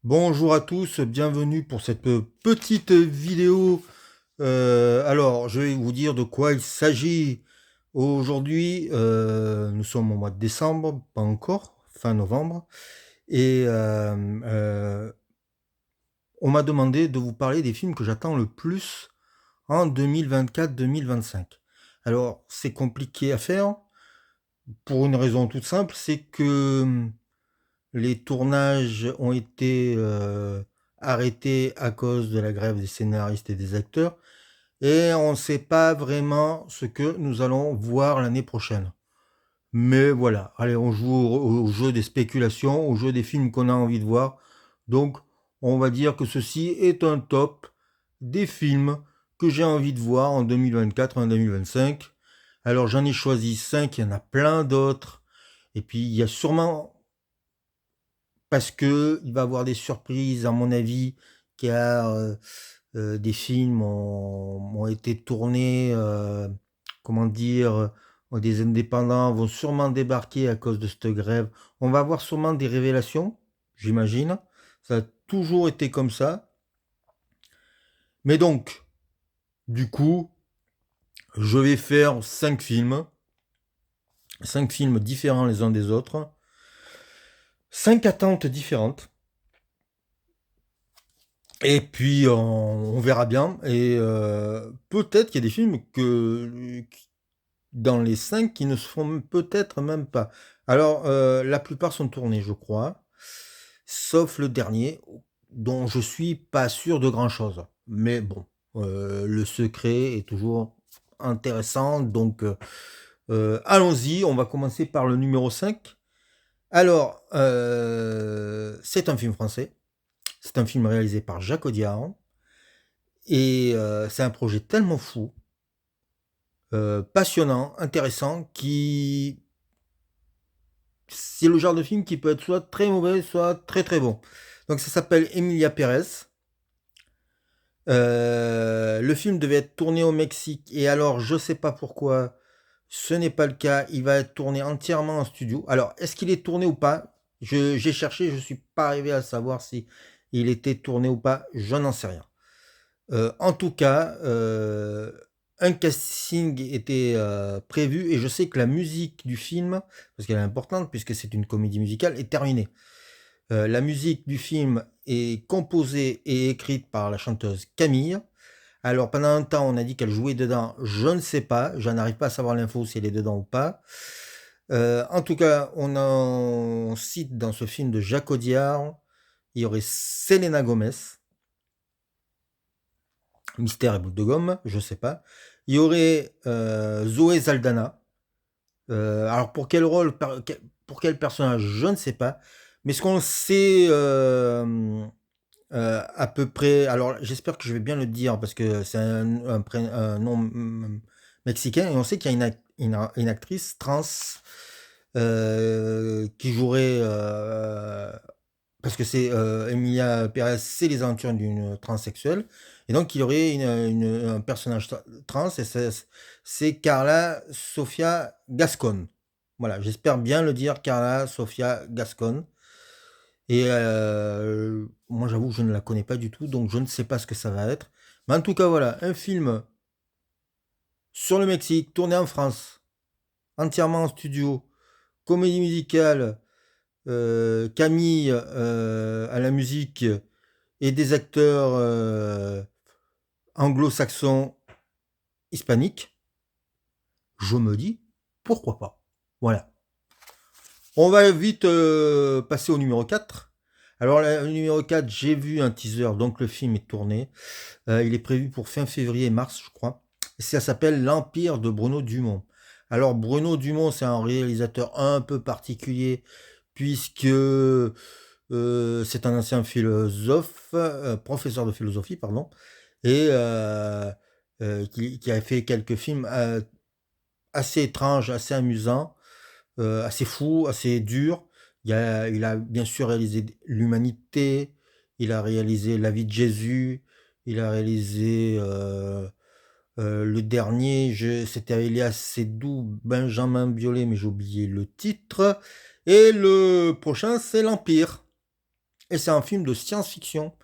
Bonjour à tous, bienvenue pour cette petite vidéo. Alors, je vais vous dire de quoi il s'agit. Aujourd'hui, nous sommes au mois de décembre, pas encore, fin novembre, et on m'a demandé de vous parler des films que j'attends le plus en 2024-2025. Alors, c'est compliqué à faire pour une raison toute simple, c'est que les tournages ont été arrêtés à cause de la grève des scénaristes et des acteurs, et on ne sait pas vraiment ce que nous allons voir l'année prochaine. Mais voilà, allez, on joue au jeu des spéculations, au jeu des films qu'on a envie de voir. Donc, on va dire que ceci est un top des films que j'ai envie de voir en 2024 et en 2025. Alors, j'en ai choisi 5, il y en a plein d'autres. Et puis, il y a sûrement parce que il va avoir des surprises, à mon avis, car des films ont été tournés, comment dire, des indépendants vont sûrement débarquer à cause de cette grève. On va avoir sûrement des révélations, j'imagine. Ça a toujours été comme ça. Mais donc, du coup, je vais faire 5 films différents les uns des autres, 5 attentes différentes. Et puis on verra bien. Et peut-être qu'il y a des films dans les 5 qui ne se font peut-être même pas. Alors la plupart sont tournés, je crois, sauf le dernier, dont je suis pas sûr de grand-chose. Mais bon, le secret est toujours intéressant, donc allons-y. On va commencer par le numéro 5. Alors, c'est un film français. C'est un film réalisé par Jacques Audiard. Et c'est un projet tellement fou, passionnant, intéressant, qui c'est le genre de film qui peut être soit très mauvais, soit très très bon. Donc ça s'appelle Emilia Pérez. Le film devait être tourné au Mexique et alors je sais pas pourquoi ce n'est pas le cas. Il va être tourné entièrement en studio. Alors est-ce qu'il est tourné ou pas? J'ai cherché, je suis pas arrivé à savoir si il était tourné ou pas. Je n'en sais rien. En tout cas, un casting était prévu et je sais que la musique du film, parce qu'elle est importante puisque c'est une comédie musicale, est terminée. La musique du film est composée et écrite par la chanteuse Camille. Alors pendant un temps, on a dit qu'elle jouait dedans, je ne sais pas, je n'arrive pas à savoir l'info si elle est dedans ou pas. En tout cas, on cite dans ce film de Jacques Audiard, il y aurait Selena Gomez, Mystère et boule de gomme, je sais pas. Il y aurait Zoé Saldana. Alors pour quel rôle, pour quel personnage, je ne sais pas. Mais ce qu'on sait à peu près, alors j'espère que je vais bien le dire parce que c'est un nom mexicain et on sait qu'il y a une actrice trans qui jouerait parce que c'est Emilia Pérez, c'est les aventures d'une transsexuelle. Et donc, il y aurait un personnage trans, et c'est Carla Sofia Gascon. Voilà, j'espère bien le dire, Carla Sofia Gascon. Et moi, j'avoue, je ne la connais pas du tout, donc je ne sais pas ce que ça va être. Mais en tout cas, voilà, un film sur le Mexique, tourné en France, entièrement en studio, comédie musicale, Camille à la musique et des acteurs anglo-saxons hispaniques, je me dis pourquoi pas. Voilà. On va vite passer au numéro 4. Alors, le numéro 4, j'ai vu un teaser, donc le film est tourné. Il est prévu pour fin février-mars, je crois. Ça s'appelle L'Empire de Bruno Dumont. Alors, Bruno Dumont, c'est un réalisateur un peu particulier, puisque c'est un ancien philosophe, professeur de philosophie, pardon, et qui a fait quelques films assez étranges, assez amusants, assez fous, assez durs. Il a bien sûr réalisé L'Humanité, il a réalisé La vie de Jésus, il a réalisé le dernier, c'était Elias Seydoux, Benjamin Biolay, mais j'ai oublié le titre. Et le prochain, c'est L'Empire. Et c'est un film de science-fiction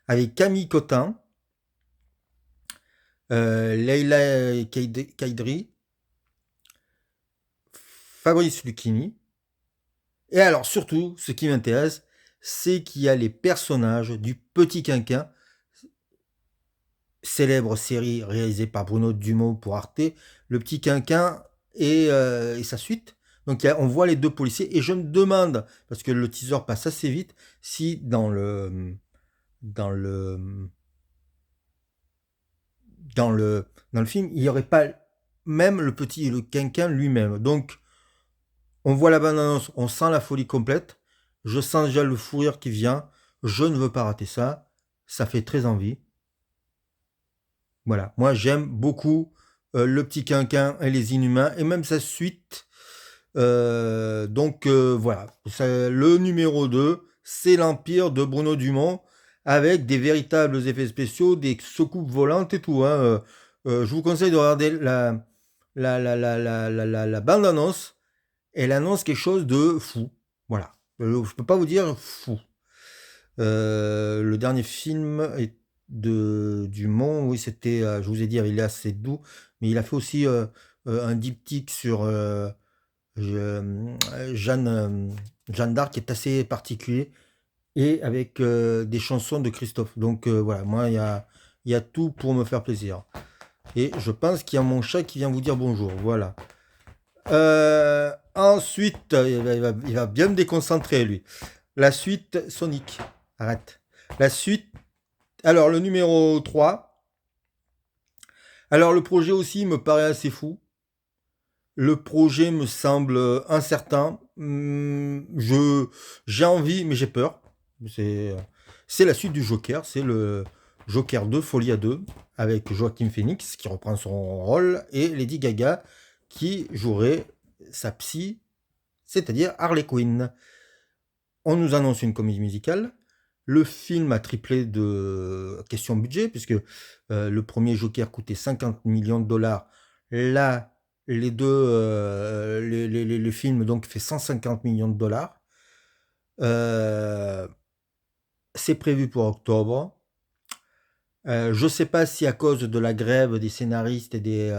avec Camille Cotin, Leila Kaydri, Fabrice Lucchini. Et alors surtout, ce qui m'intéresse, c'est qu'il y a les personnages du Petit Quinquin, célèbre série réalisée par Bruno Dumont pour Arte, Le Petit Quinquin et sa suite. Donc on voit les deux policiers et je me demande, parce que le teaser passe assez vite, si dans le dans le film, il n'y aurait pas même le Quinquin lui-même. Donc on voit la bande-annonce, on sent la folie complète, je sens déjà le fou rire qui vient, je ne veux pas rater ça, ça fait très envie. Voilà, moi j'aime beaucoup Le Petit Quinquin et les Inhumains, et même sa suite. Voilà, le numéro 2, c'est l'Empire de Bruno Dumont, avec des véritables effets spéciaux, des soucoupes volantes et tout. Hein. Je vous conseille de regarder la bande-annonce. Elle annonce quelque chose de fou. Voilà. Je peux pas vous dire fou. Le dernier film est de Dumont, oui, c'était, je vous ai dit, il est assez doux, mais il a fait aussi un diptyque sur Jeanne, Jeanne d'Arc qui est assez particulier et avec des chansons de Christophe. Donc voilà, moi, il y a tout pour me faire plaisir. Et je pense qu'il y a mon chat qui vient vous dire bonjour. Voilà. Ensuite, il va bien me déconcentrer, lui. La suite, Sonic. Arrête. La suite, alors le numéro 3. Alors le projet aussi me paraît assez fou. Le projet me semble incertain. J'ai envie, mais j'ai peur. C'est la suite du Joker. C'est le Joker 2, Folie à 2, avec Joaquin Phoenix qui reprend son rôle et Lady Gaga qui jouerait sa psy, c'est-à-dire Harley Quinn. On nous annonce une comédie musicale. Le film a triplé de question budget, puisque le premier Joker coûtait 50 millions de dollars. Là, les deux, le film donc fait 150 millions de dollars. Euh, c'est prévu pour octobre. Je ne sais pas si à cause de la grève des scénaristes et des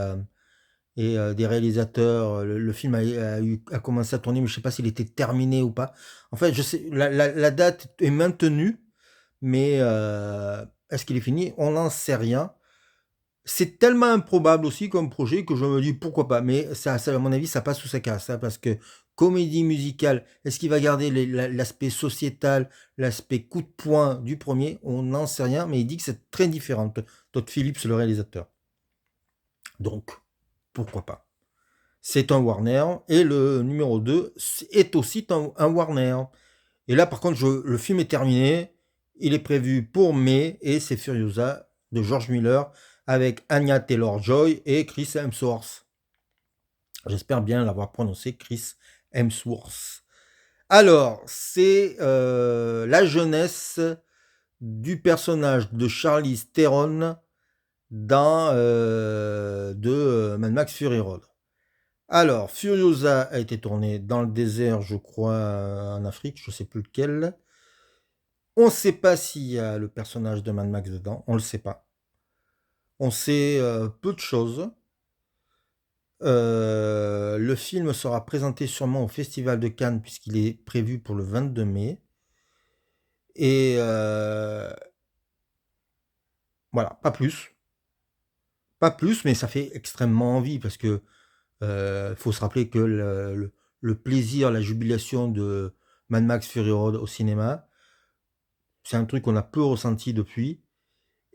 réalisateurs, le film a commencé à tourner, mais je ne sais pas s'il était terminé ou pas. En fait, je sais, la date est maintenue, mais est-ce qu'il est fini? On n'en sait rien. C'est tellement improbable aussi comme projet que je me dis pourquoi pas. Mais ça à mon avis, ça passe sous sa casse. Hein, parce que comédie musicale, est-ce qu'il va garder l'aspect sociétal, l'aspect coup de poing du premier? On n'en sait rien, mais il dit que c'est très différent. Todd Phillips, le réalisateur. Donc, pourquoi pas? C'est un Warner. Et le numéro 2 est aussi un Warner. Et là, par contre, le film est terminé. Il est prévu pour mai et c'est Furiosa de George Miller avec Anya Taylor-Joy et Chris Hemsworth. J'espère bien l'avoir prononcé, Chris Hemsworth. Alors, c'est la jeunesse du personnage de Charlize Theron dans Mad Max Fury Road. Alors, Furiosa a été tourné dans le désert, je crois, en Afrique, je ne sais plus lequel. On ne sait pas s'il y a le personnage de Mad Max dedans, on ne le sait pas. On sait peu de choses. Le film sera présenté sûrement au Festival de Cannes puisqu'il est prévu pour le 22 mai. Et voilà, pas plus. Pas plus, mais ça fait extrêmement envie parce que faut se rappeler que le plaisir, la jubilation de Mad Max Fury Road au cinéma, c'est un truc qu'on a peu ressenti depuis.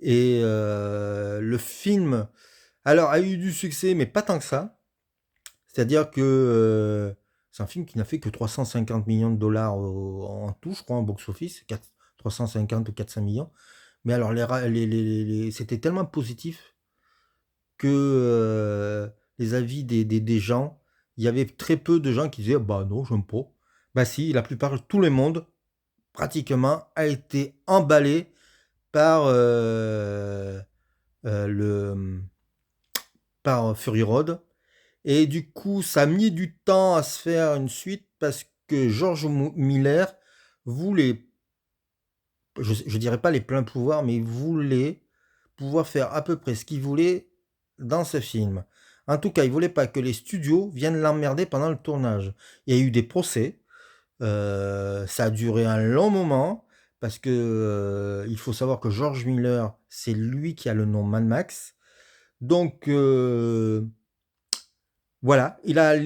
Et le film, alors, a eu du succès, mais pas tant que ça. C'est-à-dire que c'est un film qui n'a fait que 350 millions de dollars en tout, je crois, en box-office, 350 ou 400 millions. Mais alors, c'était tellement positif que les avis des gens, il y avait très peu de gens qui disaient bah non, j'aime pas. Bah si, la plupart, tout le monde, pratiquement, a été emballé par, le, par Fury Road. Et du coup, ça a mis du temps à se faire une suite parce que George Miller voulait je dirais pas les pleins pouvoirs, mais il voulait pouvoir faire à peu près ce qu'il voulait dans ce film. En tout cas, il voulait pas que les studios viennent l'emmerder pendant le tournage. Il y a eu des procès, ça a duré un long moment parce que, il faut savoir que George Miller, c'est lui qui a le nom Mad Max. Donc, voilà, il a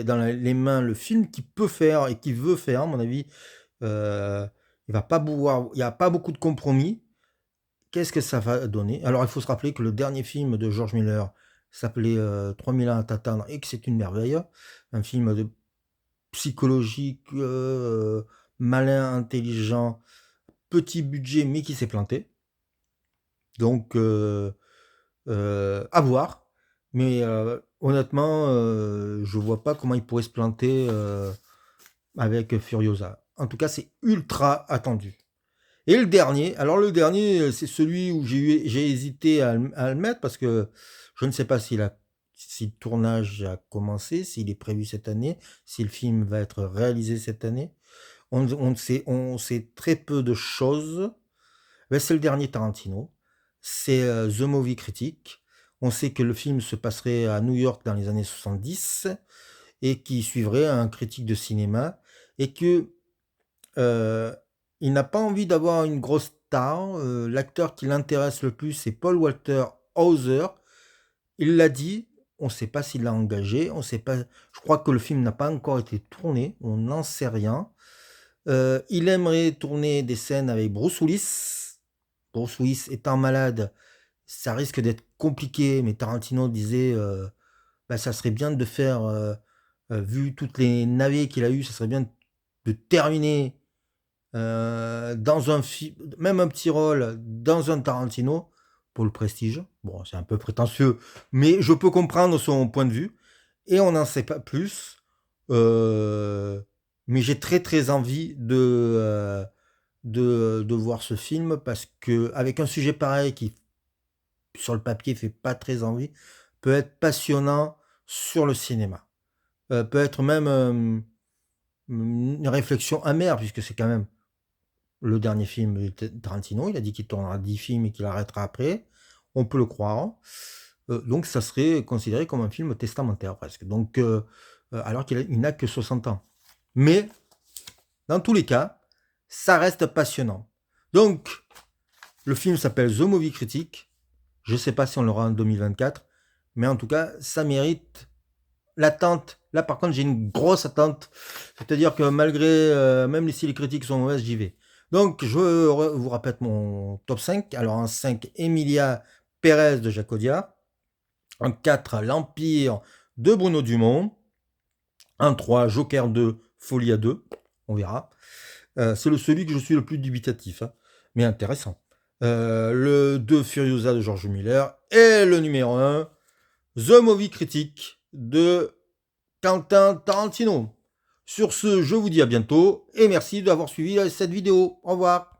dans les mains le film qu'il peut faire et qu'il veut faire, à mon avis. Il va pas pouvoir, il y a pas beaucoup de compromis. Qu'est-ce que ça va donner? Alors, il faut se rappeler que le dernier film de George Miller s'appelait 3000 ans à t'attendre et que c'est une merveille. Un film de psychologique, malin, intelligent, petit budget, mais qui s'est planté. Donc, à voir. Mais honnêtement, je vois pas comment il pourrait se planter avec Furiosa. En tout cas, c'est ultra attendu. Et le dernier, alors le dernier, c'est celui où j'ai hésité à le mettre parce que je ne sais pas si le tournage a commencé, s'il est prévu cette année, si le film va être réalisé cette année. On sait très peu de choses. Ben, c'est le dernier Tarantino. C'est The Movie Critic. On sait que le film se passerait à New York dans les années 70 et qui suivrait un critique de cinéma et que euh, il n'a pas envie d'avoir une grosse star. L'acteur qui l'intéresse le plus, c'est Paul Walter Hauser. Il l'a dit. On ne sait pas s'il l'a engagé. On sait pas. Je crois que le film n'a pas encore été tourné. On n'en sait rien. Il aimerait tourner des scènes avec Bruce Willis. Bruce Willis étant malade, ça risque d'être compliqué. Mais Tarantino disait, bah, ça serait bien de faire, vu toutes les navets qu'il a eu, ça serait bien de terminer dans un film, même un petit rôle dans un Tarantino pour le prestige. Bon, c'est un peu prétentieux, mais je peux comprendre son point de vue. Et on n'en sait pas plus. Euh, mais j'ai très très envie de voir ce film parce que avec un sujet pareil qui sur le papier fait pas très envie, peut être passionnant sur le cinéma. Peut être même une réflexion amère puisque c'est quand même le dernier film de Tarantino. Il a dit qu'il tournera 10 films et qu'il arrêtera après. On peut le croire. Donc ça serait considéré comme un film testamentaire presque. Donc alors qu'il n'a que 60 ans. Mais dans tous les cas, ça reste passionnant. Donc le film s'appelle The Movie Critic. Je ne sais pas si on l'aura en 2024, mais en tout cas, ça mérite l'attente. Là, par contre, j'ai une grosse attente. C'est-à-dire que malgré, même si les critiques sont mauvaises, j'y vais. Donc, je vous répète mon top 5. Alors, en 5, Emilia Pérez de Jacques Audiard. En 4, L'Empire de Bruno Dumont. En 3, Joker 2, Folie à 2. On verra. C'est celui que je suis le plus dubitatif, hein, mais intéressant. Le 2, Furiosa de George Miller. Et le numéro 1, The Movie Critic de Quentin Tarantino. Sur ce, je vous dis à bientôt et merci d'avoir suivi cette vidéo. Au revoir.